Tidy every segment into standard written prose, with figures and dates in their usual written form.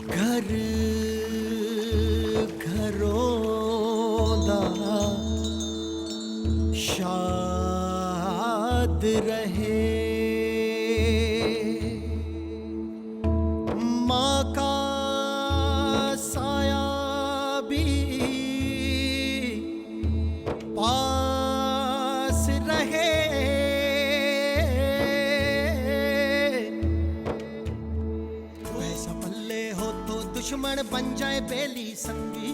घर घरों दा शाद रहे, माँ का साया भी पास रहे, वैसा पल्ले हो तो दुश्मन बन जाए बेली संगी,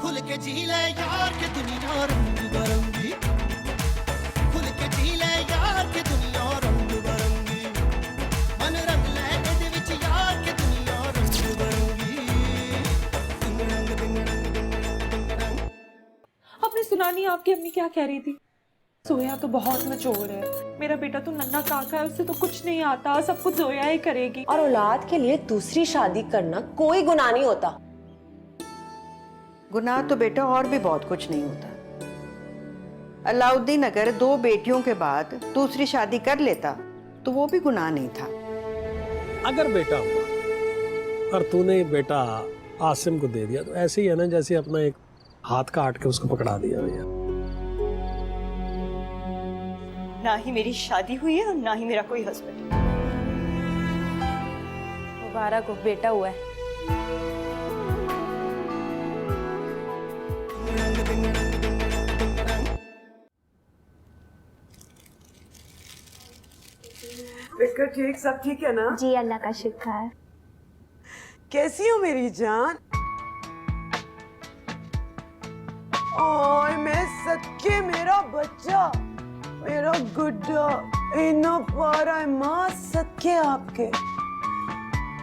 खुल के जी ले यार के दुनिया रंग बरंगी, खुल के जी ले यार के दुनिया रंग बरंगी, मन रंग ले इहदे विच यार के दुनिया रंग बरंगी, दिंग रंग दिंग रंग दिंग रंग दिंग रंग। आपने सुना नहीं आपकी अम्मी क्या कह रही थी? जोया तो बहुत मैच्योर है, मेरा बेटा तो नन्हा काका है, उससे तो कुछ नहीं आता, सब कुछ जोया ही करेगी। और औलाद के लिए दूसरी शादी करना कोई गुनाह नहीं होता। गुनाह तो बेटा और भी बहुत कुछ नहीं होता। अलाउद्दीन अगर 2 बेटियों के बाद दूसरी शादी कर लेता तो वो भी गुनाह नहीं था। अगर बेटा हुआ और तूने बेटा आसिम को दे दिया तो ऐसे ही है ना जैसे अपना एक हाथ काट के उसको पकड़ा दिया भैया। ना ही मेरी शादी हुई है और ना ही मेरा कोई हस्बैंड। मुबारक हो, बेटा हुआ है। बेटा ठीक, सब ठीक है ना? जी अल्लाह का शुक्र है। कैसी हो मेरी जान? ओए मैं सच्चे मेरा बच्चा, मेरा गुड्डा इतना प्यारा है, माँ सच्चे आपके।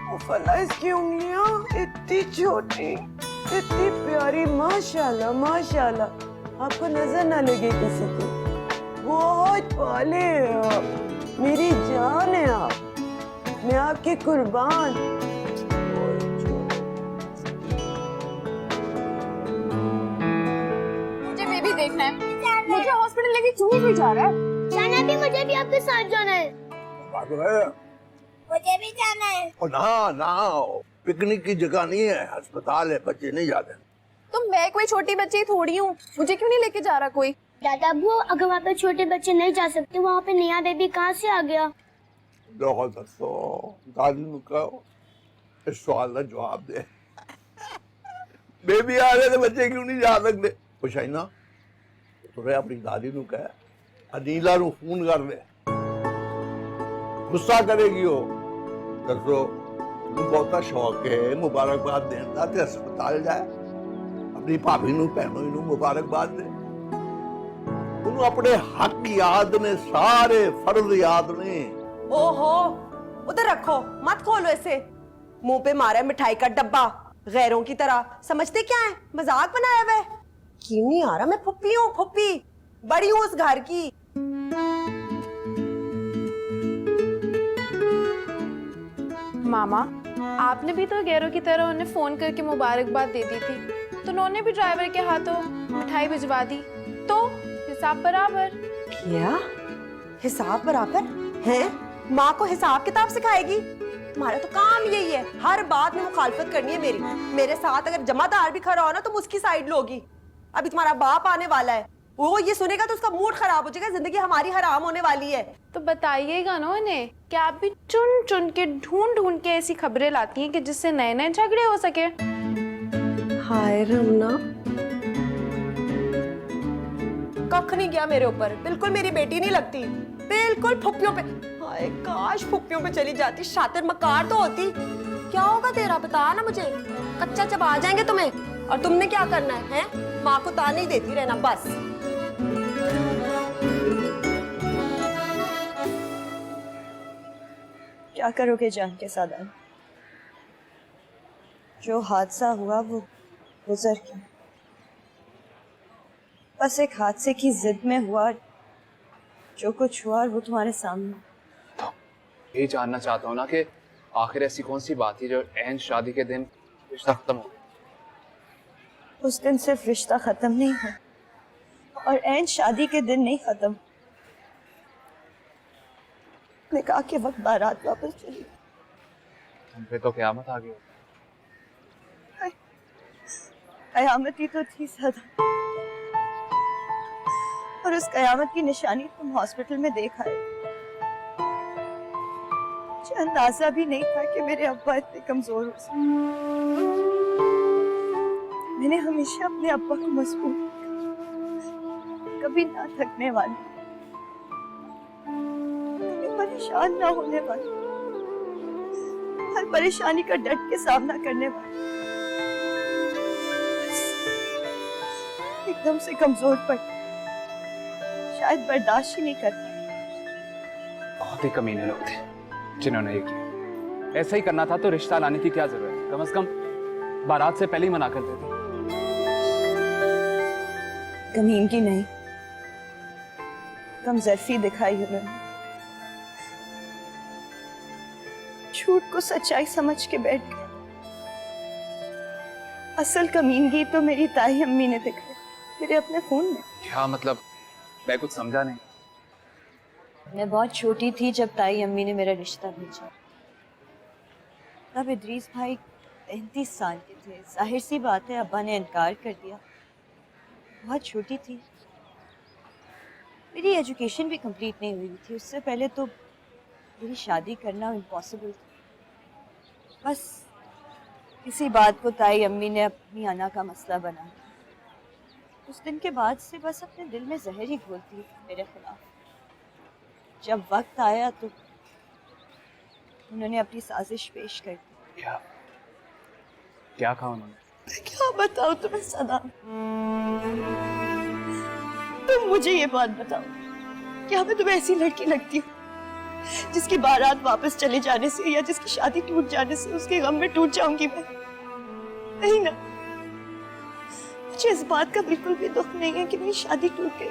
ओ फला इसकी उंगलियां इतनी छोटी इतनी प्यारी, माशाल्लाह माशाल्लाह, आपको नजर ना लगे किसी की। बहुत पाले हैं आप, मेरी जान है आप, मैं आपकी कुर्बान। मुझे बेबी देखना है, मुझे हॉस्पिटल लेके क्यों भी जा रहा है? जाना भी, मुझे भी आपके साथ जाना है। मुझे भी जाना है। और ना पिकनिक की जगह नहीं है, अस्पताल है, बच्चे नहीं जाते। तो मैं कोई छोटी बच्ची थोड़ी हूँ, मुझे क्यों नहीं लेके जा रहा कोई? दादा अब्बू, अगर वहाँ पे छोटे बच्चे नहीं जा सकते, वहाँ पे नया बेबी कहाँ से आ गया? दादी ने कहो इस सवाल का जवाब दे। बेबी आ रहे तो बच्चे क्यों नहीं जा सकते? पुछाइना तो अपनी दादी ਨੂੰ कह अनीला ਨੂੰ फोन कर दे, गुस्सा करेगी वो। दसो बहुता शौक है मुबारकबाद देने का, ते अस्पताल जाए अपनी भाभी ਨੂੰ भैनों ਨੂੰ मुबारकबाद दे। उन्होंने अपने हक याद ने, सारे फर्ज याद ने। ओहो, उधर रखो, मत खोलो ऐसे। मुंह पे मारा है मिठाई का डब्बा, गैरों की तरह। समझते क्या है, मजाक बनाया हुआ है? क्यों नहीं आ रहा? मैं फुप्पी हूँ, फुप्पी बड़ी हूँ उस घर की। मामा, आपने भी तो गैरों की तरह उन्हें फोन करके मुबारकबाद दे दी थी, तो उन्होंने भी ड्राइवर के हाथों मिठाई भिजवा दी, तो हिसाब बराबर। क्या हिसाब बराबर है? माँ को हिसाब किताब सिखाएगी? तुम्हारा तो काम यही है, हर बात में मुखालफत करनी है मेरी। मेरे साथ अगर जमादार भी खड़ा हो ना तो उसकी साइड लोगी। अभी तुम्हारा बाप आने वाला है, वो ये सुनेगा तो उसका मूड खराब हो जाएगा, जिंदगी हमारी हराम होने वाली है। तो बताइएगा ना उन्हें कि आप भी चुन चुन के ढूंढ के ऐसी खबरें लाती हैं कि जिससे नए नए झगड़े हो सके। हाय रमना, कख नहीं गया मेरे ऊपर, बिल्कुल मेरी बेटी नहीं लगती, बिल्कुल फुप्पियों पे। हाय काश फुप्पियों पे चली जाती, शातिर मकार तो होती। क्या होगा तेरा, बता ना मुझे। कच्चा चबा जाएंगे तुम्हें, और तुमने क्या करना है? माँ को ताने ही देती रहना बस। क्या करोगे जान के साथ? जो हादसा हुआ वो गुजर गया, बस एक हादसे की जिद में हुआ। जो कुछ हुआ वो तुम्हारे सामने। ये जानना चाहता हूँ ना कि आखिर ऐसी कौन सी बात थी जो ऐन शादी के दिन रिश्ता खत्म हो? उस दिन सिर्फ रिश्ता खत्म नहीं हुआ और ऐन शादी के दिन नहीं खत्म, निकाह के वक्त बारात वापस चली। हम पे तो क़यामत आ गई। कयामत ही तो थी सदा, और उस कयामत की निशानी तुम हॉस्पिटल में देख आए। मुझे अंदाजा भी नहीं था कि मेरे अब्बा इतने कमजोर हो सकते। मैंने हमेशा अपने अब्बा को मजबूत देखा, कभी ना थकने वाले, कभी परेशान ना होने वाले, हर परेशानी का डट के सामना करने वाले। एकदम से कमजोर पड़, शायद बर्दाश्त ही नहीं कर पाए। बहुत ही कमीने लोग थे जिन्होंने ये किया। ऐसा ही करना था तो रिश्ता लाने की क्या जरूरत है, कम से कम बारात से पहले ही मना कर देते। कमीन की नहीं, कमजोरी दिखाई उन्होंने। झूठ को सच्चाई समझ के बैठ गए। असल कमीनगी तो मेरी ताई अम्मी ने दिखाई मेरे अपने फोन में। क्या मतलब? मैं कुछ समझा नहीं। मैं बहुत छोटी थी जब ताई अम्मी ने मेरा रिश्ता भेजा। तब इदरीस भाई 35 साल के थे। जाहिर सी बात है अब्बा ने इनकार कर दिया। बहुत छोटी थी, मेरी एजुकेशन भी कंप्लीट नहीं हुई थी। उससे पहले तो मेरी शादी करना इम्पॉसिबल था। बस इसी बात को ताई अम्मी ने अपनी आना का मसला बनाया। उस दिन के बाद से बस अपने दिल में जहर ही घोलती है मेरे खिलाफ। जब वक्त आया तो उन्होंने अपनी साजिश पेश कर दी। क्या कहा उन्होंने? क्या बताओ तुम्हें सदा, तुम मुझे ये बात बताओ, क्या मैं तुम्हें ऐसी लड़की लगती हूँ जिसकी बारात वापस चले जाने से या जिसकी शादी टूट जाने से उसके गम में टूट जाऊंगी मैं? नहीं ना, मुझे इस बात का बिल्कुल भी दुख नहीं है कि मेरी शादी टूट गई।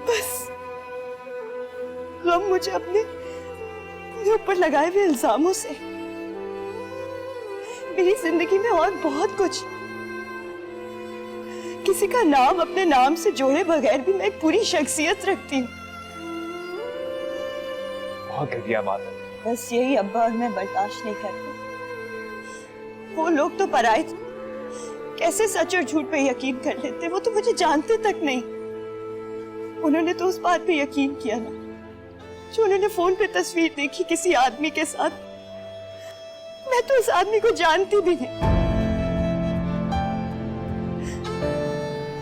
बस गम मुझे अपने ऊपर लगाए हुए इल्जामों से। मेरी जिंदगी में और बहुत कुछ, किसी का नाम अपने नाम से जोड़े बगैर भी मैं एक पूरी शख्सियत रखती हूँ। बहुत घटिया बात है। बस यही अब्बा और मैं बर्दाश्त नहीं करते। वो लोग तो पराए थे, कैसे सच और झूठ पे यकीन कर लेते, वो तो मुझे जानते तक नहीं। उन्होंने तो उस बात पे यकीन किया ना जो उन्होंने फोन पे तस्वीर देखी किसी आदमी के साथ। मैं तो उस आदमी को जानती भी नहीं।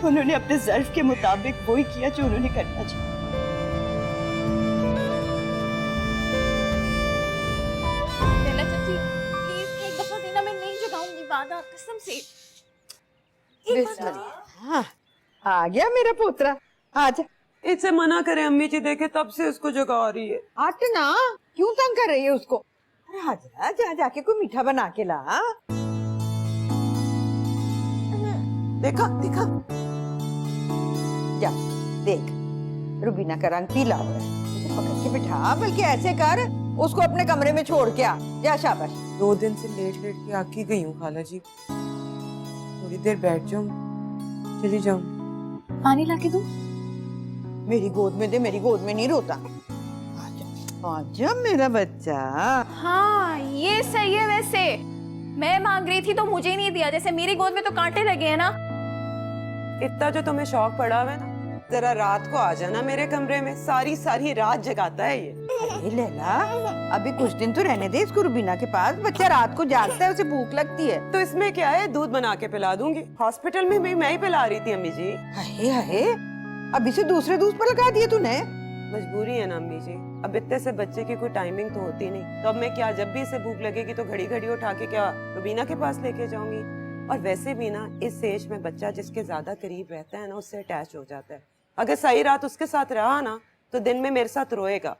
उन्होंने अपने ज़र्फ के मुताबिक वही किया जो उन्होंने करना चाहिए। हाँ, आ गया मेरा पोतरा। आजा। इसे मना करे अम्मी जी, देखे तब से उसको जगा रही है। हट ना, क्यों तंग कर रही है उसको? अरे हाजरा, जा जाके कोई मीठा बना के ला। देखा देखा, जा देख, रुबीना का रंग पीला हुआ है। उसे पकड़ के बिठा, बल्कि ऐसे कर उसको अपने कमरे में छोड़ के आ। जा, शाबाश। 2 दिन से लेट लेट के आकी गई हूँ खाला जी। थोड़ी देर बैठ जाऊं, चली जाऊं। पानी लाके दूं? मेरी गोद में दे, मेरी गोद में नहीं रोता। आजा, आजा मेरा बच्चा। हाँ ये सही है। वैसे मैं मांग रही थी तो मुझे नहीं दिया, जैसे मेरी गोद में तो कांटे लगे हैं ना। इतना जो तुम्हें शौक पड़ा हुआ है ना, जरा रात को आ जाना मेरे कमरे में। सारी सारी रात जगाता है ये। अरे लैला, अभी कुछ दिन तो रहने दे इसको रुबीना के पास। बच्चा रात को जागता है, उसे भूख लगती है। तो इसमें क्या है, दूध बना के पिला दूंगी। हॉस्पिटल में भी मैं ही पिला रही थी अम्मी जी। हाय हाय, अभी से दूसरे दूध पर लगा दिए तूने। मजबूरी है ना अम्मी जी, अब इतने से बच्चे की कोई टाइमिंग तो होती नहीं। तो अब मैं क्या, जब भी इसे भूख लगेगी तो घड़ी घड़ी उठा के क्या रुबीना के पास लेके जाऊंगी। और वैसे भी ना इस एज में बच्चा जिसके ज्यादा करीब रहता है ना, उससे अटैच हो जाता है। अगर सही रात उसके साथ रहा ना तो दिन में मेरे साथ रोएगा।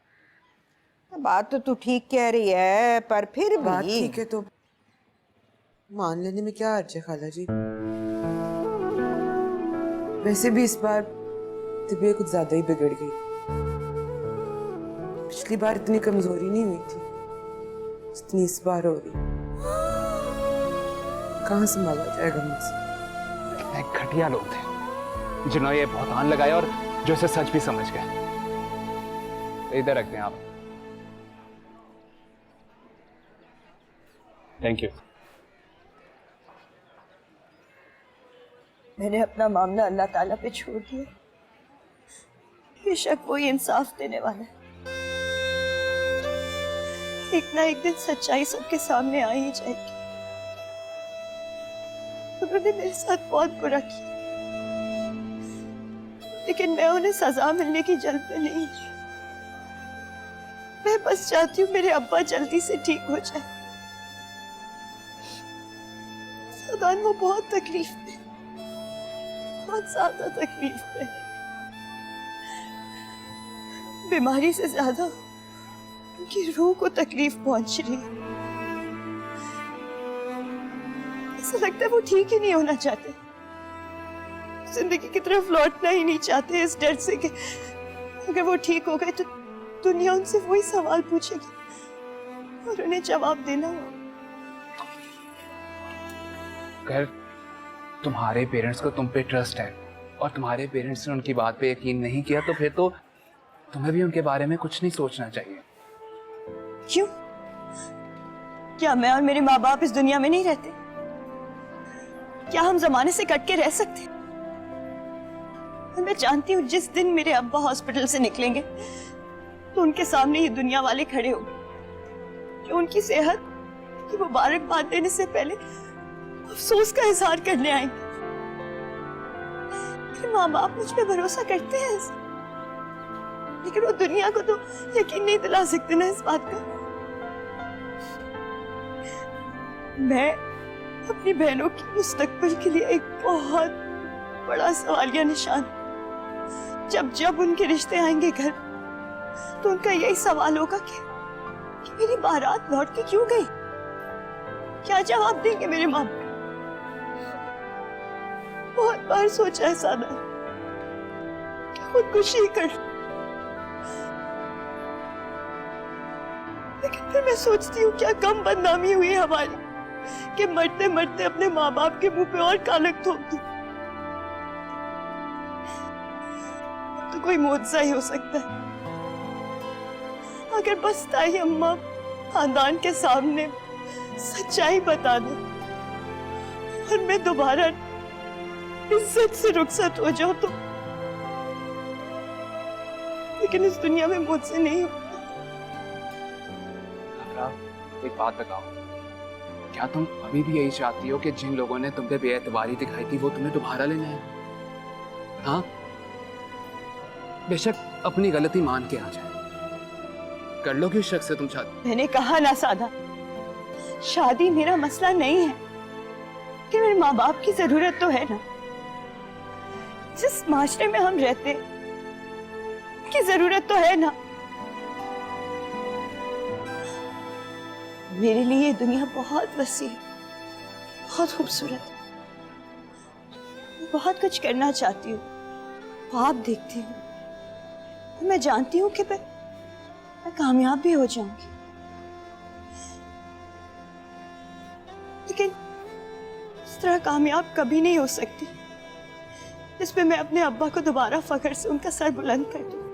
बात तो तू ठीक कह रही है, पर फिर भी बात ठीक है तो मान लेने में क्या अर्ज है खाला जी। वैसे भी इस बार तबीयत कुछ ज्यादा ही बिगड़ गई। पिछली बार इतनी कमजोरी नहीं हुई थी जितनी इस बार हो रही। कहाँ संभाला जाएगा मुझसे? कितने घटिया लोग थे जिन्होंने ये बहतान लगाया और जो इसे सच भी समझ गए। इधर रखते हैं आप। Thank you. मैंने अपना मामला अल्लाह ताला पे छोड़ दिया। बेशक वो ही इंसाफ देने वाला है। एक ना एक दिन सच्चाई सबके सामने आ ही जाएगी। उन्होंने मेरे साथ बहुत बुरा किया, लेकिन मैं उन्हें सजा मिलने की जल्द में नहीं। मैं बस चाहती हूँ मेरे अब्बा जल्दी से ठीक हो जाए। सदान वो बहुत तकलीफ में, बहुत ज्यादा तकलीफ में। बीमारी से ज्यादा उनकी रूह को तकलीफ पहुंच रही है। ऐसा लगता है वो ठीक ही नहीं होना चाहते, जिंदगी की तरफ लौटना ही नहीं चाहते, इस डर से कि अगर वो ठीक हो गए तो दुनिया उनसे वही सवाल पूछेगी और उन्हें जवाब देना होगा। अगर तुम्हारे पेरेंट्स को तुम पे ट्रस्ट है और तुम्हारे पेरेंट्स ने उनकी बात पे यकीन नहीं किया, तो फिर तो तुम्हें भी उनके बारे में कुछ नहीं सोचना चाहिए। क्यों? क्या मैं और मेरे माँ बाप इस दुनिया में नहीं रहते? क्या हम जमाने से कट के रह सकते? और मैं जानती हूँ जिस दिन मेरे अब्बा हॉस्पिटल से निकलेंगे तो उनके सामने ये दुनिया वाले खड़े होंगे जो उनकी सेहत की मुबारकबाद देने से पहले अफसोस का इजहार करने आएंगे। मेरे माँ बाप मुझ पे भरोसा करते हैं, लेकिन वो दुनिया को तो यकीन नहीं दिला सकते ना इस बात का। मैं अपनी बहनों की मुस्तकबिल के लिए एक बहुत बड़ा सवालिया निशान। जब जब उनके रिश्ते आएंगे घर तो उनका यही सवाल होगा कि मेरी बारात लौट के क्यों गई? क्या जवाब देंगे मेरे माँ बाप? बहुत बार सोचा है सादा कि खुदकुशी कर, लेकिन फिर मैं सोचती हूँ क्या कम बदनामी हुई हमारी कि मरते मरते अपने माँ बाप के मुंह पे और कालक ठोक दूं। तो कोई मुआवजा ही हो सकता है अगर बस ताई अम्मा खानदान के सामने सच्चाई बता दे और मैं दोबारा इज्जत से रुखसत हो जाऊं तो। लेकिन इस दुनिया में मुझसे नहीं होता। एक बात बताओ, क्या तुम अभी भी यही चाहती हो कि जिन लोगों ने तुम पे बेएतबारी दिखाई थी वो तुम्हें दोबारा लेने आए? हाँ, बेशक अपनी गलती मान के आ जाए, कर लो कि उस शख्स से तुम चाहती। मैंने कहा ना सादा, शादी मेरा मसला नहीं है कि मेरे माँ बाप की जरूरत तो है ना। जिस माशरे में हम रहते की जरूरत तो है ना। मेरे लिए ये दुनिया बहुत वसी है, बहुत खूबसूरत है। मैं बहुत कुछ करना चाहती हूँ, ख्वाब देखती हूँ। मैं जानती हूँ कि मैं कामयाब भी हो जाऊंगी, लेकिन इस तरह कामयाब कभी नहीं हो सकती जिसमें मैं अपने अब्बा को दोबारा फख्र से उनका सर बुलंद कर दूं।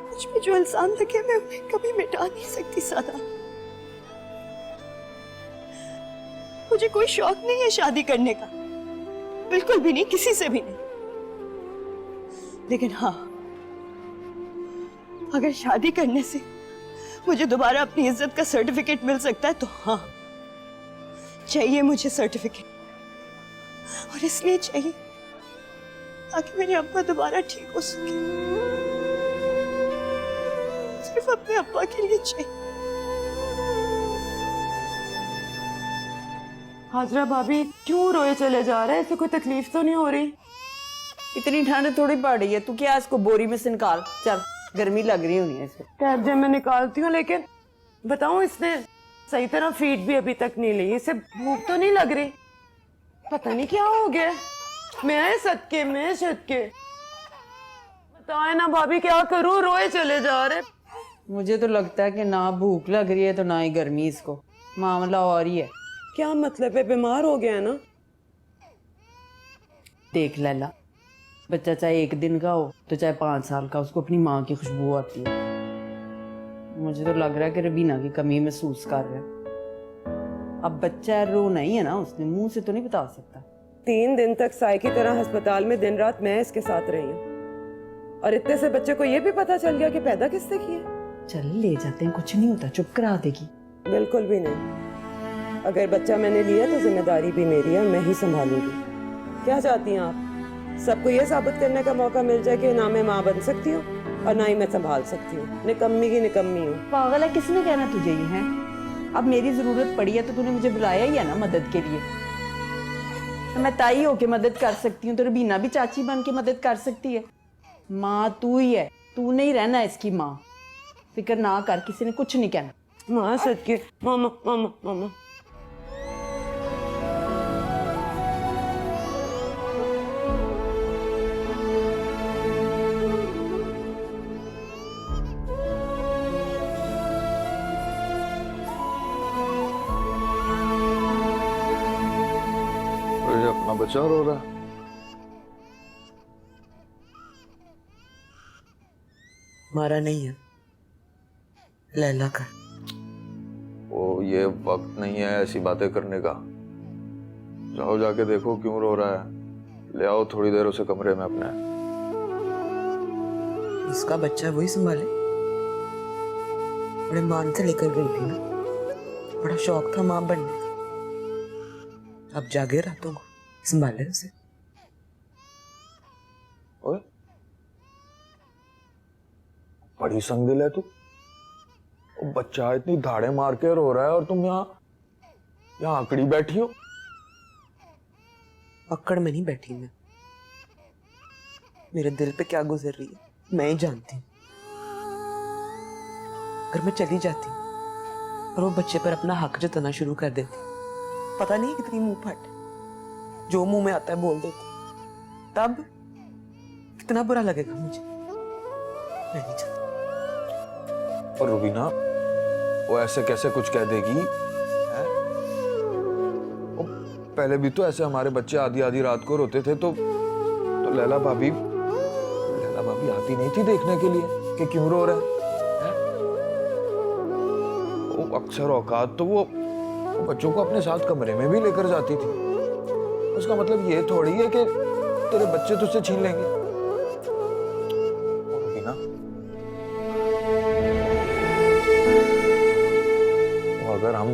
मुझ पे जो इल्जाम लगे मैं उन्हें कभी मिटा नहीं सकती सादा। मुझे कोई शौक नहीं है शादी करने का, बिल्कुल भी नहीं, किसी से भी नहीं। लेकिन हाँ, अगर शादी करने से मुझे दोबारा अपनी इज्जत का सर्टिफिकेट मिल सकता है तो हाँ, चाहिए मुझे सर्टिफिकेट। और इसलिए चाहिए ताकि मेरे अब्बा दोबारा ठीक हो सके, सिर्फ अपने अब्बा के लिए चाहिए। हाजरा भाभी क्यों रोए चले जा रहे हैं? इसे कोई तकलीफ तो नहीं हो रही? इतनी ठंड थोड़ी पड़ रही है, तू क्या इसको बोरी में से निकाल, चल गर्मी लग रही होनी है इसे। टैब जब मैं निकालती हूँ, लेकिन बताऊँ इसने सही तरह फीड भी अभी तक नहीं ली। इसे भूख तो नहीं लग रही, पता नहीं क्या हो गया। मैं सदके में सदके बताए ना भाभी, क्या करूँ? रोए चले जा रहे। मुझे तो लगता है कि ना भूख लग रही है तो ना ही गर्मी, इसको मामला और ही है। क्या मतलब है? बीमार हो गया है ना? देख लैला, बच्चा चाहे 1 दिन का हो तो चाहे 5 साल का, उसको अपनी माँ की खुशबू आती है। मुझे तो लग रहा है कि रबीना की कमी महसूस कर रहा है। अब बच्चा रो नहीं है ना, उसने मुंह से तो नहीं बता सकता। 3 दिन तक साई की तरह अस्पताल में दिन रात मैं इसके साथ रही हूँ, और इतने से बच्चे को ये भी पता चल गया कि पैदा किससे किया। चल ले जाते हैं, कुछ नहीं होता, चुप करा देगी। बिल्कुल भी नहीं। अगर बच्चा मैंने लिया तो जिम्मेदारी भी मेरी है, मैं ही संभालूंगी। क्या चाहती हैं आप? सबको ये साबित करने का मौका मिल जाए कि ना मैं माँ बन सकती हूँ और ना ही मैं संभाल सकती हूँ। निकम्मी की निकम्मी हूँ। पागल है, किसने कहना तुझे ये है? अब मेरी जरूरत पड़ी है तो तूने मुझे बुलाया ही है ना मदद के लिए। तो मैं ताई होके मदद कर सकती हूँ, तो रबीना भी चाची बन के मदद कर सकती है। माँ तू ही है, तू नहीं रहना इसकी माँ। फिक्र ना कर, किसी ने कुछ नहीं कहना। माँ सदके, मामा मामा मामा। अपना बच्चा रो रहा। हमारा नहीं है, लैला का। वो ये वक्त नहीं है ऐसी बातें करने का। जाओ जाके देखो क्यों रो रहा है, ले आओ थोड़ी देर उसे कमरे में अपने। इसका बच्चा वही संभाले। बड़े मान से लेकर गई थी ना, बड़ा शौक था माँ बनने का। अब जागे रातों को संभाले उसे। ओए बड़ी संगदिल है तू। वो बच्चा इतनी धाड़े मार के रो रहा है और तुम यहाँ आकड़ी बैठी हो। अक्कड़ में नहीं बैठी मैं, मेरे दिल पे क्या गुजर रही है मैं ही जानती हूँ। अगर मैं चली जाती और वो बच्चे पर अपना हक जताना शुरू कर देती, पता नहीं कितनी मुंह फट, जो मुंह में आता है बोल देती, तब कितना बुरा लगेगा मुझे। मैं नहीं चाहती। और रुबीना वो ऐसे कैसे कुछ कह देगी है? वो पहले भी तो ऐसे हमारे बच्चे आधी आधी रात को रोते थे तो लैला भाभी आती नहीं थी देखने के लिए कि क्यों रो रहे हैं। वो अक्सर औकात तो वो बच्चों को अपने साथ कमरे में भी लेकर जाती थी। उसका मतलब ये थोड़ी है कि तेरे बच्चे तुझसे छीन लेंगे। रुबीना अगर हम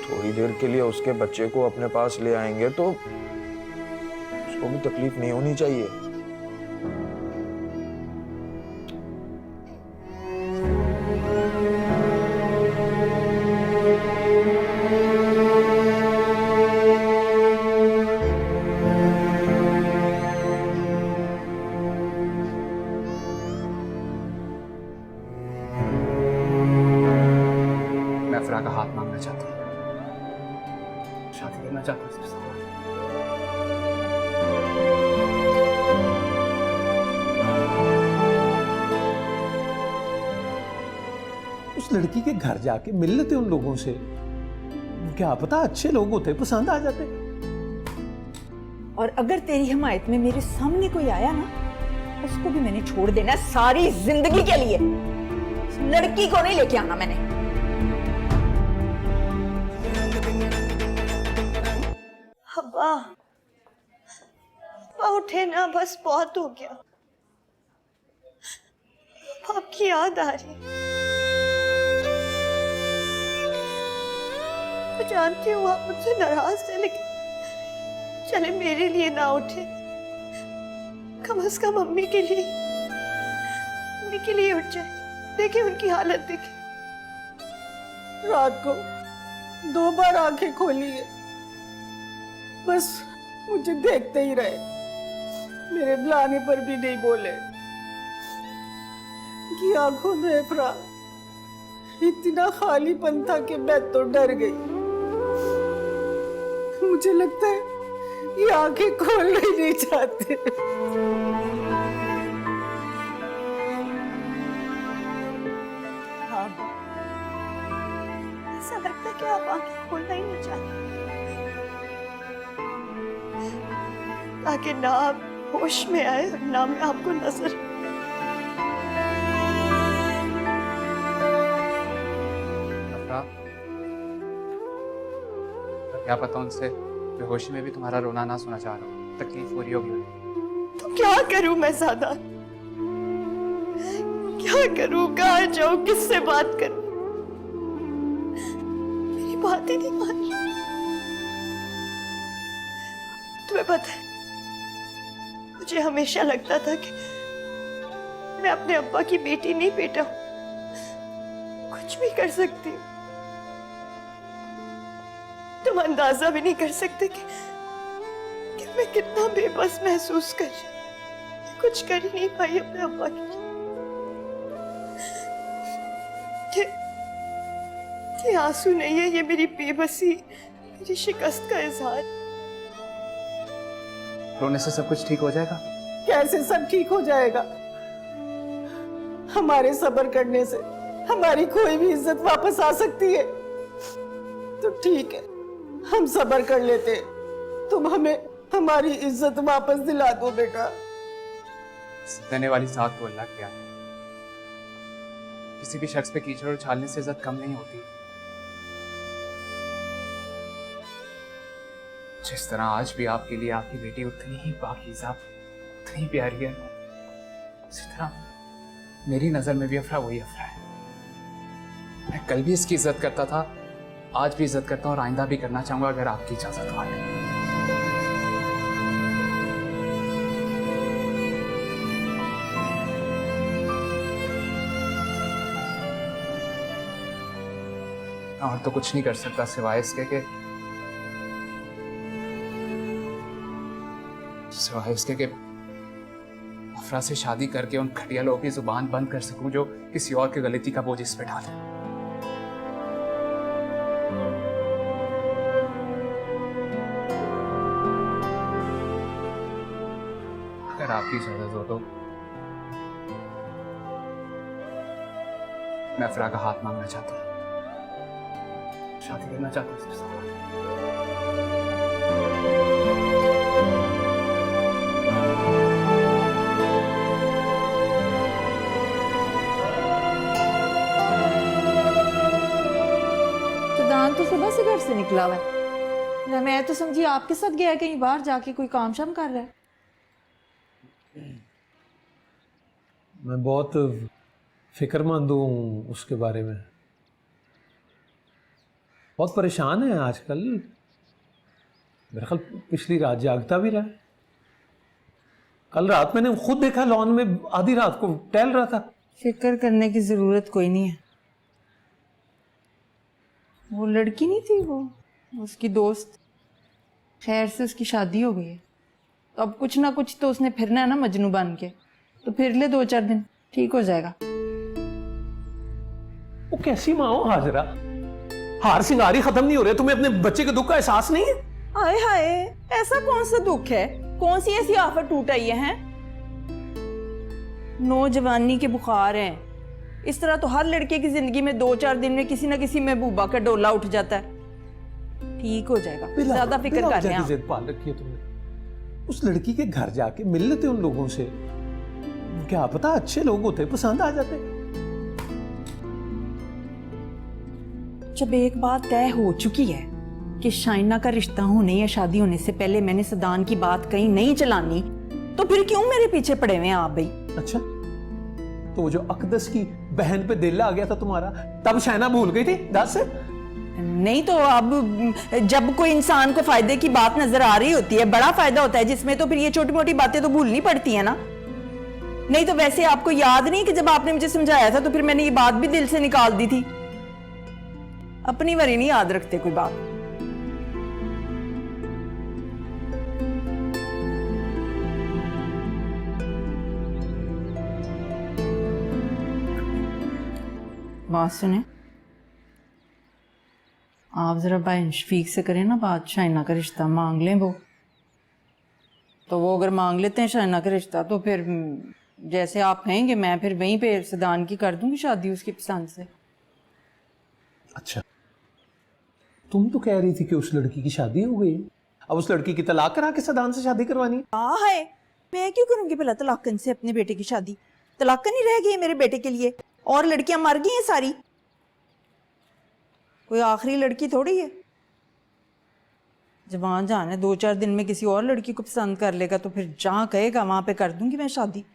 थोड़ी देर के लिए उसके बच्चे को अपने पास ले आएंगे तो उसको भी तकलीफ नहीं होनी चाहिए। मैं अफरा का हाथ मांगना चाहता हूँ, शादी करना चाहता हूँ उसके साथ। उस लड़की के घर जाके मिल लेते उन लोगों से, क्या पता अच्छे लोग होते, पसंद आ जाते। और अगर तेरी हिमायत में मेरे सामने कोई आया ना, उसको भी मैंने छोड़ देना सारी जिंदगी के लिए। लड़की को नहीं लेके आना मैंने। अब्बा, अब्बा उठे ना, बस बहुत हो गया। आपकी याद आ रही। मैं जानती हूँ आप मुझसे नाराज थे, लेकिन चले मेरे लिए ना उठे, कम से कम मम्मी के लिए उठ जाए। देखिए उनकी हालत, देखिए। रात को 2 बार आंखें खोली है, बस मुझे देखते ही रहे, मेरे बुलाने पर भी नहीं बोले। कि आंखों में अफरा इतना खालीपन था कि मैं तो डर गई। मुझे लगता है ये आंखें खोलना ही नहीं चाहते। हाँ, ऐसा लगता है कि आप आंखें खोलना ही नहीं चाहते, ताकि ना आप होश में आए और ना मैं आपको नजर। अफरा, क्या पता उनसे बेहोशी में भी तुम्हारा रोना ना सुना चाह रहा हूँ, तकलीफ हो रही होगी उन्हें। तो क्या करूं मैं सादा, क्या करूं, कहाँ जाऊं, किससे बात करूं? मेरी बात ही नहीं मान रही। तुम्हें पता है, मुझे हमेशा लगता था कि मैं अपने अब्बा की बेटी नहीं, बेटा हूं, कुछ भी कर सकती हूँ। तुम अंदाजा भी नहीं कर सकते कि मैं कितना बेबस महसूस कर रही हूं। मैं कुछ कर ही नहीं पाई अपने अब्बा के लिए। ये आंसू नहीं है, ये मेरी बेबसी, मेरी शिकस्त का इजहार। रोने से सब कुछ ठीक हो जाएगा? कैसे सब ठीक हो जाएगा? हमारे सब्र करने से हमारी कोई भी इज्जत वापस आ सकती है। तो ठीक है, हम सब्र कर लेते हैं। तुम हमें हमारी इज्जत वापस दिला दो बेटा। देने वाली साथ तो अल्लाह की है। किसी भी शख्स पे कीचड़ उछालने से इज्जत कम नहीं होती। जिस तरह आज भी आपके लिए आपकी बेटी उतनी ही पाकीज़ा, उतनी प्यारी है, उसी तरह मेरी नजर में भी अफरा वही अफरा है। मैं कल भी इसकी इज्जत करता था, आज भी इज्जत करता हूँ और आइंदा भी करना चाहूंगा अगर आपकी इजाजत हो। और तो कुछ नहीं कर सकता सिवाय इसके कि अफरा से शादी करके उन घटिया लोगों की जुबान बंद कर सकूं जो किसी और की गलती का बोझ इस पे डालें। अगर आपकी इजाजत हो तो मैं अफरा का हाथ मांगना चाहता हूँ, शादी करना चाहता हूँ उसके साथ। सदान तो सुबह से घर से निकला हुआ है। मैं तो समझी आपके साथ गया है, कहीं बाहर जाके कोई काम शाम कर रहा है। मैं बहुत फिक्रमंद हूँ उसके बारे में, बहुत परेशान है आजकल। मेरे ख्याल पिछली रात जागता भी रहा। कल रात मैंने खुद देखा लॉन में आधी रात को टहल रहा था। फिक्र करने की जरूरत कोई नहीं है। वो लड़की नहीं थी, वो उसकी दोस्त, खैर से उसकी शादी हो गई है। तो अब कुछ ना कुछ तो उसने फिरना है ना मजनू बन के, तो फिर ले 2-4 दिन, ठीक हो जाएगा। वो कैसी माँ हो हाजरा, हार सिंगारी खत्म नहीं हो रहे, तुम्हें अपने बच्चे के दुख का एहसास नहीं है? हाय हाय, ऐसा कौन सा दुख है, कौन सी ऐसी आफत टूट आई है? नौजवानी के बुखार हैं। इस तरह तो हर लड़के की जिंदगी में 2-4 दिन में किसी ना किसी महबूबा का डोला उठ जाता है। ठीक हो जाएगा, ज्यादा फिक्र कर रहे हैं। जिद पाल रखी है तुमने। उस लड़की के घर जाके मिल लेते उन लोगों से, क्या पता अच्छे लोग होते, पसंद आ जाते। जब एक बात तय हो चुकी है कि शाइना का रिश्ता होने या शादी होने से पहले मैंने सदान की बात कहीं नहीं चलानी, तो फिर क्यों मेरे पीछे पड़े हुए हैं आप भाई? अच्छा, तो वो जो अकदस की बहन पे दिल आ गया था तुम्हारा, तब शाइना भूल गई थी? दस नहीं तो अब जब कोई इंसान को फायदे की बात नजर आ रही होती है, बड़ा फायदा होता है जिसमें, तो फिर ये छोटी मोटी बातें तो भूलनी पड़ती है ना। नहीं तो वैसे आपको याद नहीं कि जब आपने मुझे समझाया था तो फिर मैंने ये बात भी दिल से निकाल दी थी। अपनी बारी नहीं याद रखते कोई बात। बात सुने, आप जरा भाई शफीक से करें ना बात, शाइना का रिश्ता मांग लें वो। तो वो अगर मांग लेते हैं शाइना का रिश्ता, तो फिर जैसे आप कहेंगे मैं फिर वहीं पे सदान की कर दूंगी शादी उसकी पसंद से। अच्छा, तुम तो कह रही थी कि उस लड़की की शादी हो गई, अब उस लड़की की तलाक करा के सदान से शादी करवानी है? हाँ है, मैं क्यों करूंगी भला तलाकन से अपने बेटे की शादी? तलाकन ही रह गई है मेरे बेटे के लिए, और लड़कियां मर गई हैं सारी। कोई आखिरी लड़की थोड़ी है। जवान जान है, 2-4 दिन में किसी और लड़की को पसंद कर लेगा तो फिर जहाँ कहेगा वहां पे कर दूंगी मैं शादी।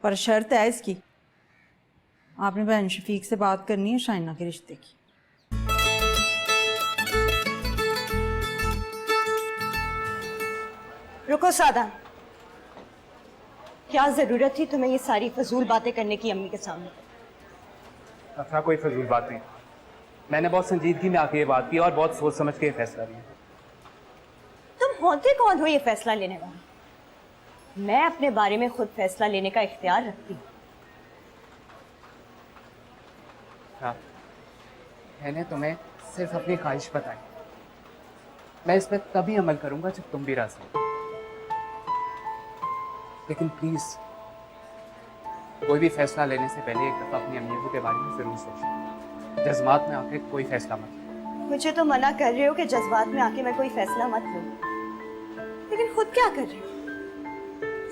पर शर्त है इसकी, आपने बहन शफीक से बात करनी है शाइना के रिश्ते की। रुको सादा, क्या जरूरत थी तुम्हें ये सारी फजूल बातें करने की अम्मी के सामने? अफरा, कोई फजूल बात नहीं। मैंने बहुत संजीदगी में आके ये बात की और बहुत सोच समझ के ये फैसला लिया। तुम होते कौन हो ये फैसला लेने वाले? मैं अपने बारे में खुद फैसला लेने का इख्तियार रखती हूँ। हाँ, मैंने तुम्हें सिर्फ अपनी ख्वाहिश बताई। मैं इस पर तभी अमल करूंगा जब तुम भी राजी हो। लेकिन प्लीज कोई भी फैसला लेने से पहले एक दफा अपनी अम्मी के बारे में जरूर सोचो। जज्बात में आके कोई फैसला मत लो। मुझे तो मना कर रहे हो कि जज्बात में आके मैं कोई फैसला मत लूं, लेकिन खुद क्या कर रहे हो?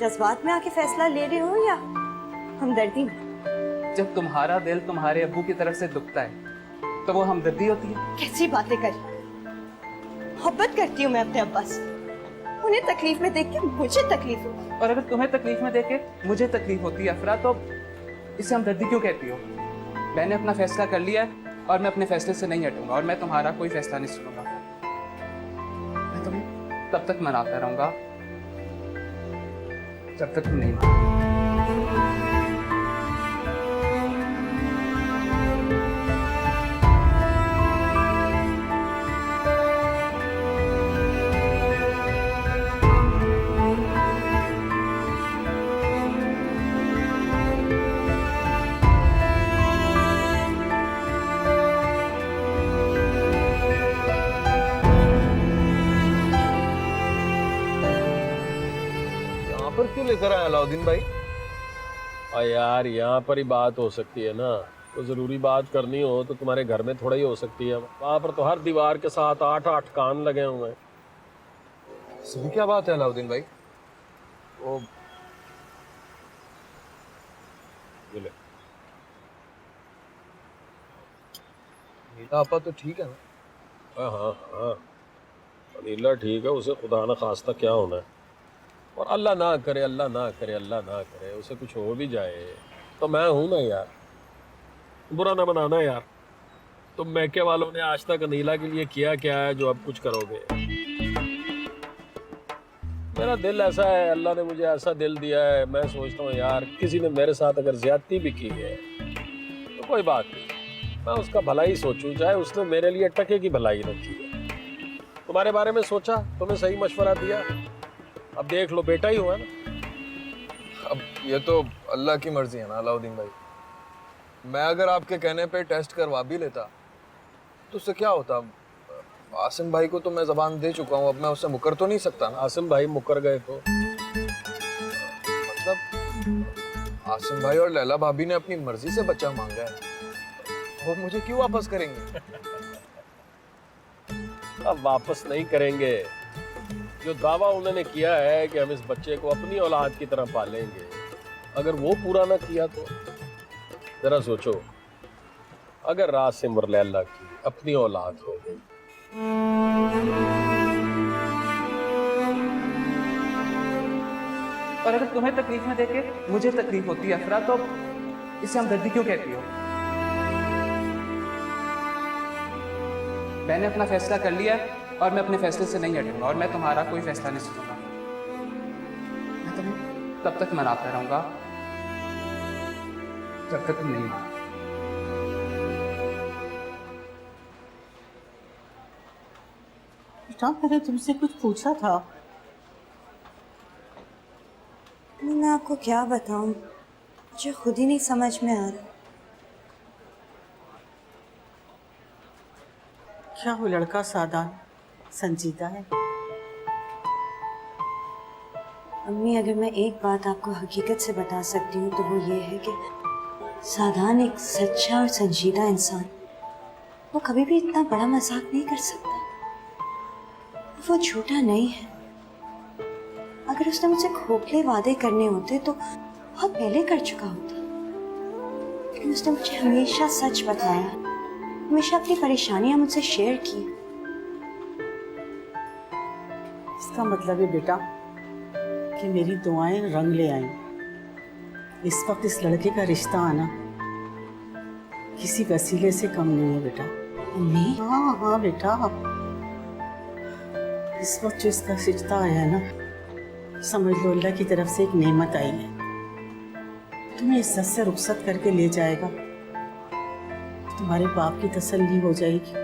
जज्बात में आके फैसला ले रहे हो या हमदर्दी में? जब तुम्हारा दिल तुम्हारे अब्बू की तरफ से दुखता है तो वो हमदर्दी होती है। कैसी बातें कर रही हो? मोहब्बत करती हूँ मैं अपने अब्बा से, उन्हें तकलीफ में देख के मुझे तकलीफ होती है। और अगर तुम्हें तकलीफ में देख के मुझे तकलीफ होती है अफरा, तो इसे हमदर्दी क्यों कहती हो? मैंने अपना फैसला कर लिया है और मैं अपने फैसले से नहीं हटूंगा, और मैं तुम्हारा कोई फैसला नहीं सुनूंगा। मैं तुम्हें तब तक मनाता रहूंगा जब तक तुम नहीं मानो। पर क्यों लेकर आए अलाउद्दीन भाई? यार यहाँ पर ही बात हो सकती है ना, तो जरूरी बात करनी हो तो तुम्हारे घर में थोड़ा ही हो सकती है। वहाँ पर तो हर दीवार के साथ 8-8 कान लगे हुए हैं। सही क्या बात है अलाउद्दीन भाई? वो नीला आपा तो ठीक है ना? हाँ हाँ, नीला ठीक है, उसे खुदा न खास्ता क्या होना है। और अल्लाह ना करे, अल्लाह ना करे, अल्लाह ना करे उसे कुछ हो भी जाए तो मैं हूं ना यार, बुरा ना बनाना यार। तुम मैके वालों ने आज तक नीला के लिए किया क्या है जो अब कुछ करोगे? मेरा दिल ऐसा है, अल्लाह ने मुझे ऐसा दिल दिया है, मैं सोचता हूँ यार किसी ने मेरे साथ अगर ज्यादती भी की है तो कोई बात नहीं, मैं उसका भला ही सोचूं, चाहे उसने मेरे लिए टके की भलाई न की है। तुम्हारे बारे में सोचा, तुम्हें सही मशवरा दिया, अब देख लो बेटा ही हुआ ना। अब ये तो अल्लाह की मर्जी है ना अलाउद्दीन भाई। मैं अगर आपके कहने पे टेस्ट करवा भी लेता तो उससे क्या होता? आसिम भाई को तो मैं जबान दे चुका हूँ, अब मैं उससे मुकर तो नहीं सकता ना। आसिम भाई मुकर गए तो मतलब आसिम भाई और लैला भाभी ने अपनी मर्जी से बच्चा मांगा है, वो मुझे क्यों वापस करेंगे? अब वापस नहीं करेंगे। जो दावा उन्होंने किया है कि हम इस बच्चे को अपनी औलाद की तरह पालेंगे, अगर वो पूरा ना किया तो जरा सोचो, अगर रासिम और लैला की अपनी औलाद हो गई और अगर तुम्हें तकलीफ में देखे मुझे तकलीफ होती है अफरा, तो इसे हमदर्दी क्यों कहती हो? मैंने अपना फैसला कर लिया है और मैं अपने फैसले से नहीं हटूंगा, और मैं तुम्हारा कोई फैसला नहीं सुनूंगा। मैं तुम्हें तब तक मनाता रहूंगा जब तक तुम नहीं मानो। मैंने तुमसे कुछ पूछा था। मैं आपको क्या बताऊं, मुझे खुद ही नहीं समझ में आ रहा। क्या वो लड़का सादा संजीदा है? अम्मी, अगर मैं एक बात आपको हकीकत से बता सकती हूँ तो वो ये है कि सादान एक सच्चा और संजीदा इंसान, वो कभी भी इतना बड़ा मजाक नहीं कर सकता। वो झूठा नहीं है अगर उसने मुझसे खोखले वादे करने होते तो बहुत पहले कर चुका होता, लेकिन उसने मुझे हमेशा सच बताया, हमेशा अपनी परेशानियां मुझसे शेयर की। इसका मतलब है बेटा कि मेरी दुआएं रंग ले आई। इस वक्त इस लड़के का रिश्ता आना किसी वसीले से कम नहीं है बेटा। मम्मी, हाँ हाँ बेटा, इस वक्त जो इसका रिश्ता आया है ना, समझ लो अल्लाह की तरफ से एक नेमत आई है। तुम्हें इज्जत से रुखसत करके ले जाएगा, तुम्हारे बाप की तसल्ली हो जाएगी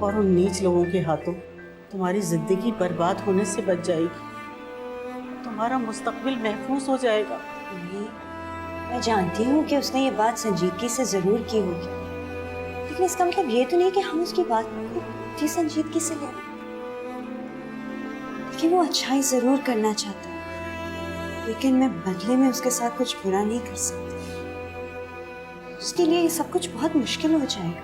और उन नीच लोगों के हाथों तुम्हारी जिंदगी बर्बाद होने से बच जाएगी, तुम्हारा मुस्तकबिल महफूज हो जाएगा। मम्मी, मैं जानती हूँ कि उसने ये बात संजीदगी से जरूर की होगी, लेकिन इसका मतलब ये तो नहीं कि हम उसकी बात को इतनी संजीदगी से लें। कि वो अच्छाई जरूर करना चाहता है, लेकिन मैं बदले में उसके साथ कुछ बुरा नहीं कर सकती। उसके लिए ये सब कुछ बहुत मुश्किल हो जाएगा।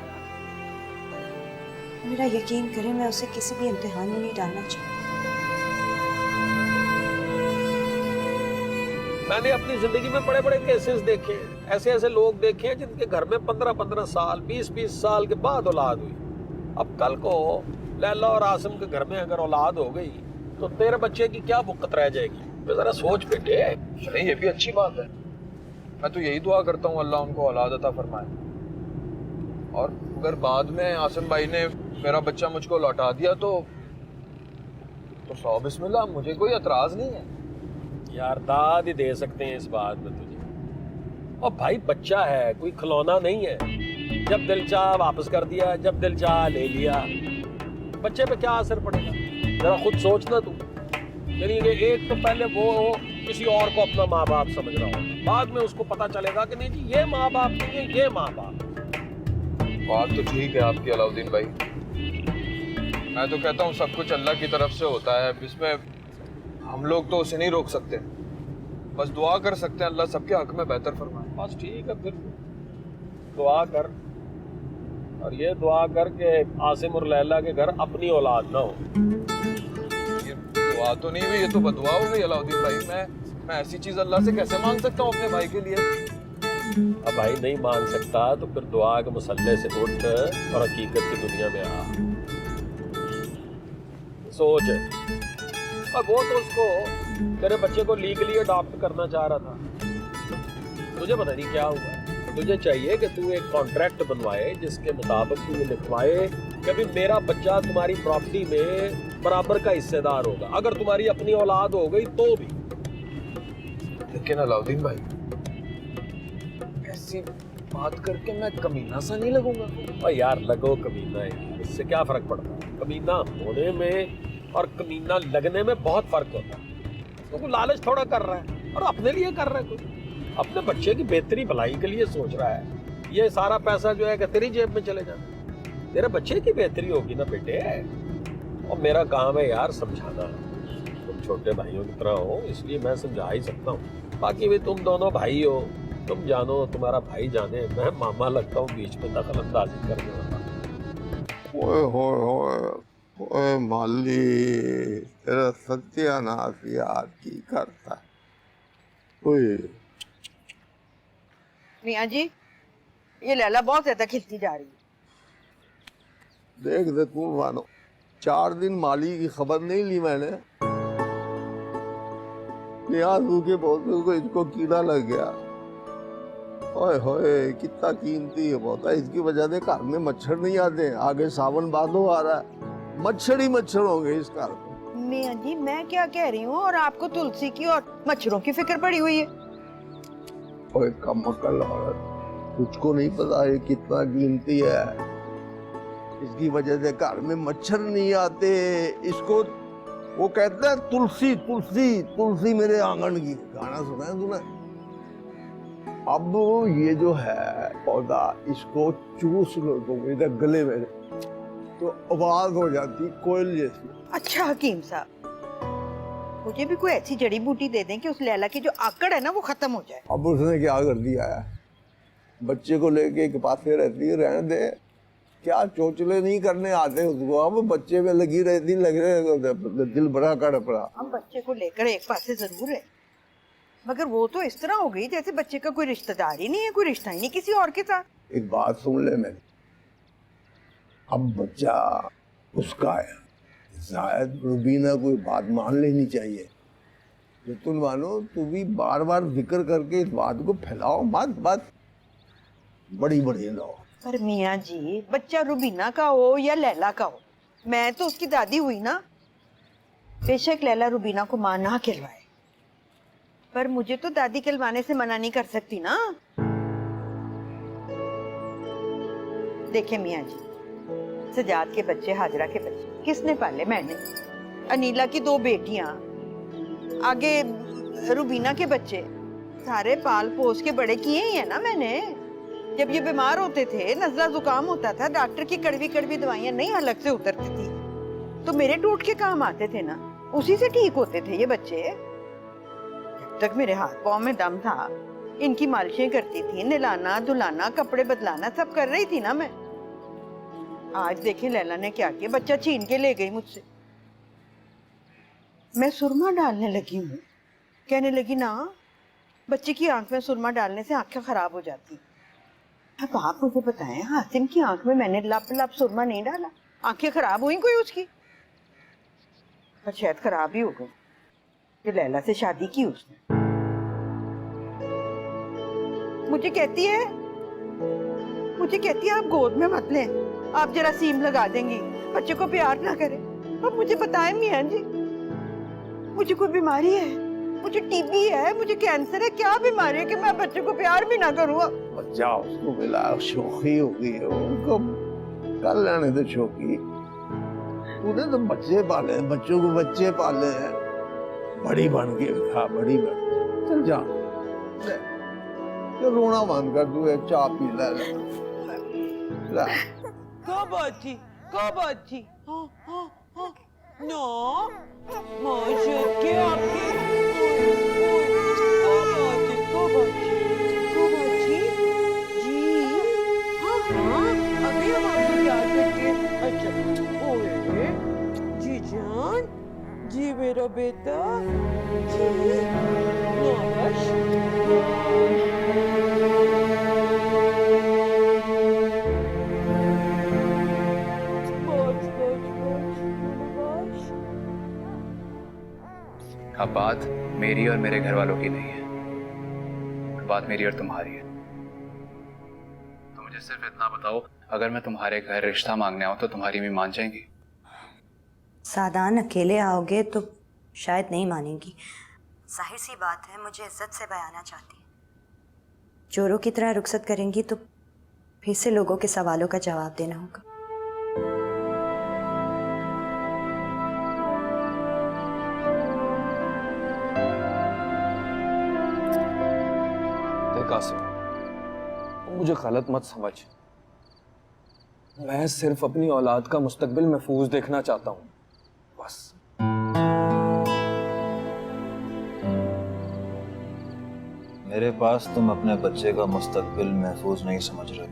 मेरा यकीन करें, मैं उसे किसी भी इम्तिहान में नहीं डालना चाहती। मैंने अपनी जिंदगी में बड़े बड़े केसेस देखे, ऐसे ऐसे लोग देखे हैं जिनके घर में 15-15 साल 20-20 साल के बाद औलाद हुई। अब कल को लैला और आसिम के घर में अगर औलाद हो गई तो तेरे बच्चे की क्या बुक्कत रह जाएगी? तो जरा सोच बेटे। नहीं, ये भी अच्छी बात है। मैं तो यही दुआ करता हूँ अल्लाह उनको औलाद अता फरमाए, और अगर बाद में आसिम भाई ने मेरा बच्चा मुझको लौटा दिया तो सौ बिस्मिल्लाह, मुझे कोई एतराज नहीं है। यार दाद ही दे सकते हैं इस बात में तुझे। और भाई बच्चा है, कोई खिलौना नहीं है। जब दिल चाह वापस कर दिया, जब दिल चाह ले लिया। बच्चे पे क्या असर पड़ेगा? जरा खुद सोचना तू। यानी कि एक तो पहले वो किसी और को अपना माँ बाप समझ रहा हो, बाद में उसको पता चलेगा कि नहीं जी ये माँ बाप नहीं है, ये माँ बाप। बात तो ठीक है आपकी अलाउद्दीन भाई। मैं तो कहता हूँ सब कुछ अल्लाह की तरफ से होता है, इसमें हम लोग तो उसे नहीं रोक सकते। बस दुआ कर सकते हैं अल्लाह सबके हक में बेहतर फरमाए। बस ठीक है, फिर दुआ कर, और ये दुआ कर कि आसिम और लैला के घर अपनी औलाद ना हो। ये दुआ तो नहीं हुई, ये तो बदुआ हो गई अलाउद्दीन भाई। मैं ऐसी चीज अल्लाह से कैसे मांग सकता हूँ अपने भाई के लिए? अब भाई नहीं मान सकता तो फिर दुआ के मसल्ले से उठ और हकीकत की दुनिया में आ। सोच। और वो तो उसको तेरे बच्चे को लीगली अडॉप्ट करना चाह रहा था, तुझे पता नहीं क्या हुआ। तुझे चाहिए कि तू एक कॉन्ट्रैक्ट बनवाए जिसके मुताबिक तू ये लिखवाए कि अभी मेरा बच्चा तुम्हारी प्रॉपर्टी में बराबर का हिस्सेदार होगा, अगर तुम्हारी अपनी औलाद हो गई तो भी। लेकिन अलाउद्दीन भाई, ऐसी बात करके मैं कमीना सा नहीं लगूंगा? और यार लगो कमीना है, इससे क्या फर्क पड़ता है? कमीना होने में और कमीना लगने में बहुत फर्क होता है। तो लालच थोड़ा कर रहा है और अपने लिए कर रहा है, कोई अपने बच्चे की बेहतरी भलाई के लिए सोच रहा है। ये सारा पैसा जो है कि तेरी जेब में चले जाता, तेरे बच्चे की बेहतरी होगी ना बेटे। और मेरा काम है यार समझाना, तुम छोटे भाइयों की तरह हो इसलिए मैं समझा ही सकता हूँ। बाकी भी तुम दोनों भाई हो, तुम जानो तुम्हारा भाई जाने, मैं मामा लगता हूँ बीच में दखल अंदाजी करने वाला। ओए होए ओए माली, तेरा सत्यानाश यार की करता है। ओए मियाँ जी, ये लैला बहुत ज्यादा खिलती जा रही है। देख दे तू मानो, 4 दिन माली की खबर नहीं ली मैंने, के पौधे को इसको कीड़ा लग गया। ओए होए कितना कीमती है पौधा, इसकी वजह से घर में मच्छर नहीं आते। आगे सावन भादो आ रहा है, मच्छर ही मच्छर होंगे इस घर में। मियाँ जी मैं क्या कह रही हूँ, और आपको तुलसी की और मच्छरों की फिक्र पड़ी हुई है। ओए कमकल औरत, तुझको नहीं पता ये कितना कीमती है। इसकी वजह से घर में मच्छर नहीं आते। इसको वो कहते हैं तुलसी तुलसी तुलसी मेरे आंगन की, गाना सुना है तूने? अब ये जो है पौधा, इसको चूस लो तुम इधर गले में तो आवाज हो जाती कोयल जैसी। अच्छा हकीम साहब, मुझे भी कोई ऐसी जड़ी बूटी दे दें कि उस लैला की जो आकड़ है ना वो खत्म हो जाए। अब उसने क्या कर दिया है, बच्चे को लेके एक पासे रहती है, रहने दे। क्या चोचले नहीं करने आते उसको, अब बच्चे में लगी रहती, लग रहे दिल बड़ा कड़प रहा। हम बच्चे को लेकर एक पासे जरूर है, मगर वो तो इस तरह हो गई जैसे बच्चे का कोई रिश्तेदार ही नहीं है, कोई रिश्ता ही नहीं किसी और के साथ। एक बात सुन ले मेरी, अब बच्चा उसका है, शायद रुबीना कोई बात मान लेनी चाहिए। जो तुम मानो, तू भी बार बार जिक्र करके इस बात को फैलाओ मत, बात बड़ी बड़ी लो। पर मियाँ जी, बच्चा रुबीना का हो या लैला का हो, मैं तो उसकी दादी हुई ना। बेशक लैला रुबीना को माँ ना कहलवाए, पर मुझे तो दादी कहलवाने से मना नहीं कर सकती ना। देखे मियाँ जी, सजाद के बच्चे, हाजरा के बच्चे किसने पाले? मैंने। अनीला की 2 बेटियां, आगे रुबीना के बच्चे, सारे पाल पोस के बड़े किए ही है ना मैंने। जब ये बीमार होते थे, नजला जुकाम होता था, डॉक्टर की कड़वी कड़वी दवाइयां नहीं हलक से उतरती थी, तो मेरे टूट के काम आते थे ना, उसी से ठीक होते थे ये बच्चे। जब तक मेरे हाथ पाँव में दम था, इनकी मालिशें करती थी, नहलाना धुलाना कपड़े बदलाना सब कर रही थी ना मैं। आज देखें लैला ने क्या किया, बच्चा छीन के ले गई मुझसे। मैं सुरमा डालने लगी हूँ, कहने लगी ना बच्चे की आंख में सुरमा डालने से आंखें खराब हो जाती। अब आप मुझे बताएं, हासिम की आंख में मैंने लप लप सुरमा नहीं डाला, आंखें खराब हुई कोई उसकी? पर शायद खराब ही हो गई कि लैला से शादी की उसने। मुझे कहती है आप गोद में मत लें, आप जरा सीम लगा देंगी, बच्चे को प्यार ना करें। अब मुझे बताएं मियाँ जी, मुझे कोई बीमारी है? मुझे टीबी है, मुझे कैंसर है, क्या बीमारी है कि मैं बच्चे को प्यार भी ना करूँ? बच्चा उसको मिला, शौकी होगी, उनको कर लेने दे शौकी। तूने तो बच्चे पाले हैं, बच्चों को बच्चे पाले हैं, बड़ी बन के खा, बड़ी बन। चल जा, तो रोना बंद कर, तू एक चाय पी ले। कब अच्छी हाँ हाँ हाँ नो मुझे क्या आपकी कब अच्छी जी हाँ हाँ अभी हम आपको याद करके। अच्छा ओए जी जान, जी मेरा बेटा, जी अब बात मेरी और मेरे घर वालों की नहीं है, बात मेरी और तुम्हारी है। तो मुझे सिर्फ इतना बताओ, अगर मैं तुम्हारे घर रिश्ता मांगने आऊं तो तुम्हारी अम्मी मान जाएंगी? सादान अकेले आओगे तो शायद नहीं मानेंगी। जाहिर सी बात है, मुझे इज्जत से बयाना चाहती है। चोरों की तरह रुखसत करेंगी तो फिर से लोगों के सवालों का जवाब देना होगा। मुझे गलत मत समझ, मैं सिर्फ अपनी औलाद का मुस्तकबिल महफूज देखना चाहता हूं, बस। मेरे पास तुम अपने बच्चे का मुस्तकबिल महफूज नहीं समझ रहे,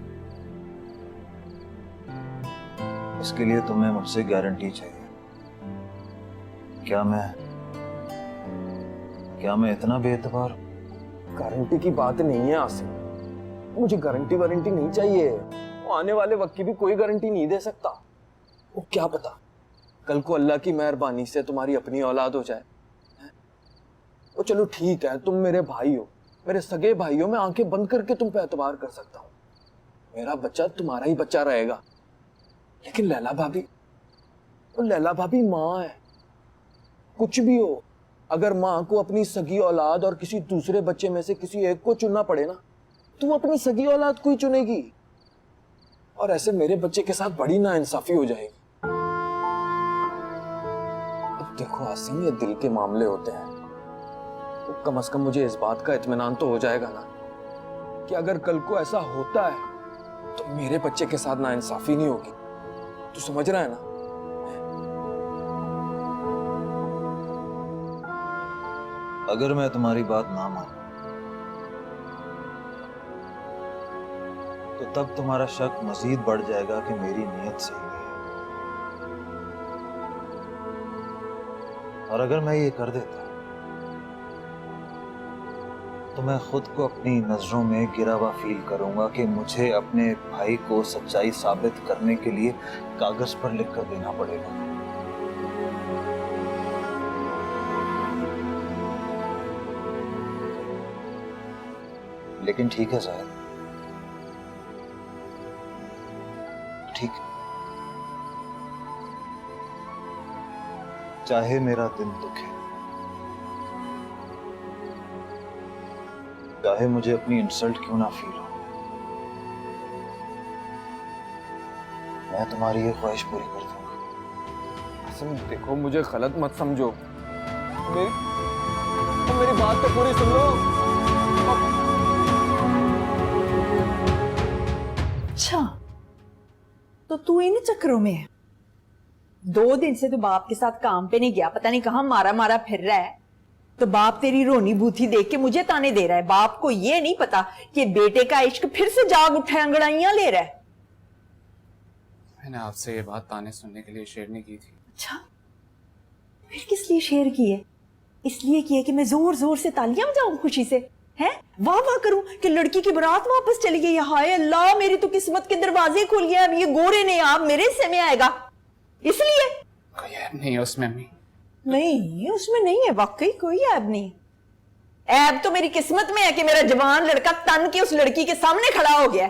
इसके लिए तुम्हें मुझसे गारंटी चाहिए। क्या मैं इतना बेएतबार? गारंटी की बात नहीं है आसिम, मुझे गारंटी वारंटी नहीं चाहिए। वो आने वाले वक्त की भी कोई गारंटी नहीं दे सकता। वो क्या पता कल को अल्लाह की मेहरबानी से तुम्हारी अपनी औलाद हो जाए। वो चलो ठीक है, तुम मेरे भाई हो, मेरे सगे भाई हो, मैं आंखें बंद करके तुम पे एतबार कर सकता हूँ। मेरा बच्चा तुम्हारा ही बच्चा रहेगा। लेकिन लैला भाभी, वो लैला भाभी माँ है। कुछ भी हो, अगर माँ को अपनी सगी औलाद और किसी दूसरे बच्चे में से किसी एक को चुनना पड़े ना, तुम अपनी सगी औलाद को ही चुनेगी। और ऐसे मेरे बच्चे के साथ बड़ी नाइंसाफी हो जाएगी। अब देखो आसिम, ये दिल के मामले होते हैं, तो कम से कम मुझे इस बात का इत्मीनान तो हो जाएगा ना कि अगर कल को ऐसा होता है तो मेरे बच्चे के साथ नाइंसाफी नहीं होगी। तू समझ रहा है ना? अगर मैं तुम्हारी बात ना मानूं तो तब तुम्हारा शक मजीद बढ़ जाएगा कि मेरी नीयत सही है। और अगर मैं ये कर देता तो मैं खुद को अपनी नजरों में गिरा हुआ फील करूंगा कि मुझे अपने भाई को सच्चाई साबित करने के लिए कागज पर लिख कर देना पड़ेगा। लेकिन ठीक है जाहिद, ठीक है। चाहे मेरा दिन दुखे, चाहे मुझे अपनी इंसल्ट क्यों ना फील हो, मैं तुम्हारी ये ख्वाहिश पूरी कर दूंगा। आसिम देखो, मुझे गलत मत समझो, मेरी बात तो पूरी सुन लो। अच्छा, तो तू इन चक्करों में है। 2 दिन से तो बाप के साथ काम पे नहीं गया, पता नहीं कहां मारा मारा फिर रहा है। तो बाप तेरी रोनी बूथी देख के मुझे ताने दे रहा है। बाप को ये नहीं पता कि बेटे का इश्क फिर से जाग उठा है, अंगड़ाइयां ले रहा है। मैंने आपसे ये बात ताने सुनने के लिए शेयर नहीं की थी। अच्छा, फिर किस लिए शेयर की है? इसलिए की है कि मैं जोर जोर से तालियां बजाऊं खुशी से, हैं? वाह वाह करूं कि लड़की की बारात वापस चली गई। हाय अल्लाह, मेरी तो किस्मत के दरवाजे खुल गए। अब ये गोरे ने आप मेरे हिस्से में आएगा, इसलिए कोई ऐब नहीं है उसमें अम्मी। नहीं, उसमें नहीं है, वाकई कोई ऐब नहीं। ऐब तो मेरी किस्मत में है कि मेरा जवान लड़का तन के उस लड़की के सामने खड़ा हो गया।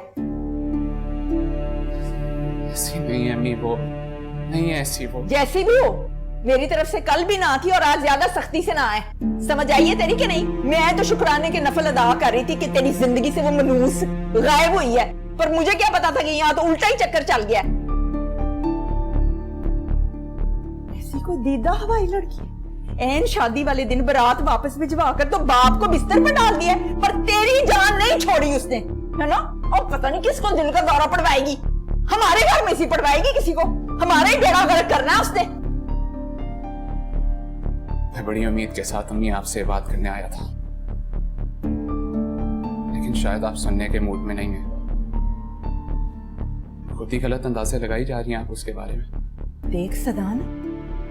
ऐसी नहीं है अम्मी, वो नहीं है ऐसी। वो जैसी भी हो, मेरी तरफ से कल भी ना थी और आज ज्यादा सख्ती से ना आए। समझ आई है तेरी कि नहीं? मैं तो शुक्राने के नफल अदा कर रही थी कि तेरी जिंदगी से वो मनूस गायब हुई है, पर मुझे क्या पता था कि यहाँ तो उल्टा ही चक्कर चल गया। ऐसी कोई दीदा हवाई लड़की एन शादी वाले दिन बारात वापस भिजवा कर तो बाप को बिस्तर पर डाल दिया, पर तेरी जान नहीं छोड़ी उसने, है ना? और पता नहीं किसको दिल का दौरा पड़वाएगी, हमारे घर में सी पड़वाएगी किसी को, हमारा ही बेड़ा गर्क करना है उसने। मैं बड़ी उम्मीद के साथ अम्मी आपसे बात करने आया था, लेकिन शायद आप सुनने के मूड में नहीं है। खुद ही गलत अंदाजे लगाई जा रही हैं आप उसके बारे में। देख सदान,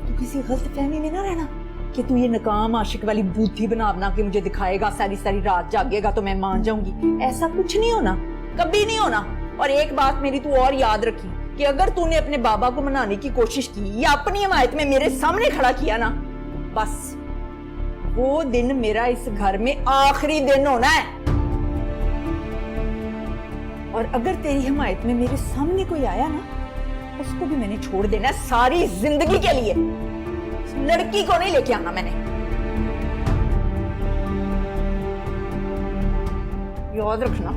तू किसी गलतफहमी में ना रहना कि तू ये नकाम आशिक वाली बूथी बना के मुझे दिखाएगा, सारी सारी रात जागेगा तो मैं मान जाऊंगी। ऐसा कुछ नहीं होना, कभी नहीं होना। और एक बात मेरी तू और याद रखी कि अगर तूने अपने बाबा को मनाने की कोशिश की या अपनी हिमायत में मेरे सामने खड़ा किया ना, बस वो दिन मेरा इस घर में आखिरी दिन होना है। और अगर तेरी हिमायत में मेरे सामने कोई आया ना, उसको भी मैंने छोड़ देना है सारी जिंदगी के लिए। लड़की को नहीं लेके आना मैंने, याद रखना।